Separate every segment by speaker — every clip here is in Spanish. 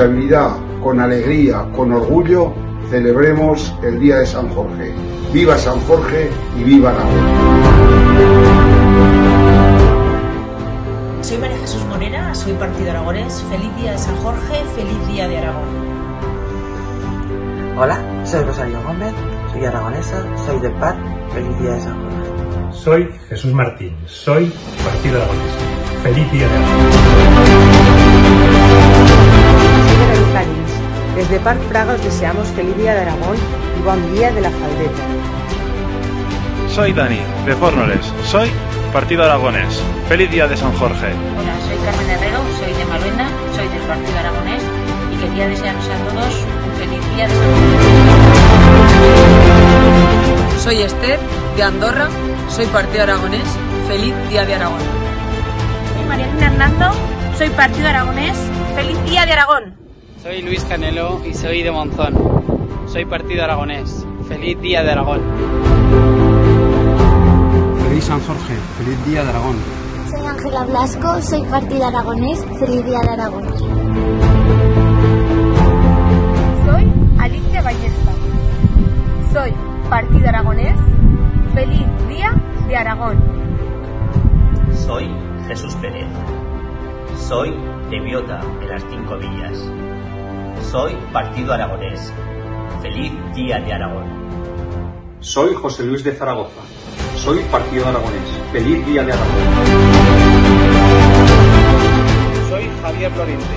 Speaker 1: responsabilidad, con alegría, con orgullo, celebremos el Día de San Jorge. ¡Viva San Jorge y viva Aragón!
Speaker 2: Soy María Jesús Morera, soy Partido Aragonés. Feliz Día de San Jorge, feliz Día de Aragón.
Speaker 3: Hola, soy Rosario Gómez, soy aragonesa, soy del PAR, feliz Día de San Jorge.
Speaker 4: Soy Jesús Martín, soy Partido Aragonés. Feliz Día de Aragón.
Speaker 5: Soy Ana Lucalins. Desde PAR Fraga os deseamos feliz Día de Aragón y buen día de la Faldeta.
Speaker 6: Soy Dani, de Fornoles, soy Partido Aragonés. Feliz Día de San Jorge.
Speaker 7: Hola, soy Carmen Herrero, soy de Maruenda, soy del Partido Aragonés y quería desearos a todos un feliz Día de San Jorge.
Speaker 8: Soy Esther, de Andorra, soy Partido Aragonés. Feliz Día de Aragón.
Speaker 9: Soy María Hernando, soy Partido Aragonés. Feliz Día de Aragón.
Speaker 10: Soy Luis Canelo y soy de Monzón. Soy Partido Aragonés. Feliz Día de Aragón.
Speaker 11: Feliz San Jorge, feliz Día de Aragón.
Speaker 12: Soy Ángela Blasco, soy Partido Aragonés, feliz Día de Aragón.
Speaker 13: Soy Alicia Ballesta, soy Partido Aragonés, feliz Día de Aragón.
Speaker 14: Soy Jesús Pérez, soy de Biota, de las 5 Villas. Soy Partido Aragonés, feliz Día de Aragón.
Speaker 15: Soy José Luis de Zaragoza. Soy Partido Aragonés. ¡Feliz Día de Aragón!
Speaker 16: Soy Javier Lorente.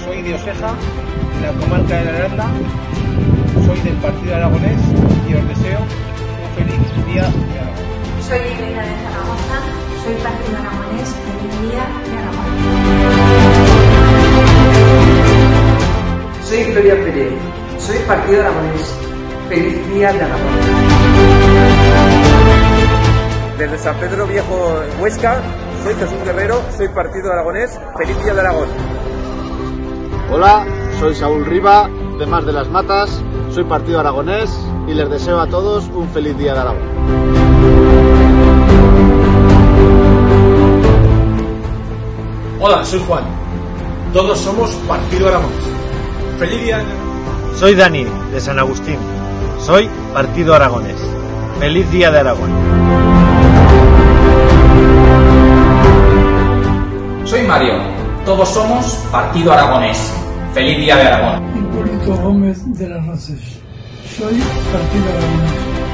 Speaker 16: Soy de Oseja, de la comarca de la Aranda. Soy del Partido Aragonés y os deseo un feliz Día de Aragón.
Speaker 17: Soy Reina de Zaragoza. Soy Partido Aragonés. Feliz Día de Aragón.
Speaker 3: Soy Gloria Pérez. Soy Partido Aragonés. Feliz Día de Aragón.
Speaker 18: Desde San Pedro Viejo, Huesca, soy Jesús Guerrero, soy Partido Aragonés. Feliz Día de Aragón.
Speaker 19: Hola, soy Saúl Riba, de Más de las Matas, soy Partido Aragonés y les deseo a todos un feliz Día de Aragón.
Speaker 20: Hola, soy Juan. Todos somos Partido Aragonés. ¡Feliz Día!
Speaker 21: Soy Dani, de San Agustín. Soy Partido Aragonés. ¡Feliz Día de Aragón!
Speaker 22: Soy Mario. Todos somos Partido Aragonés. ¡Feliz Día de Aragón!
Speaker 23: Hipólito Gómez de las Rozas. Soy Partido Aragonés.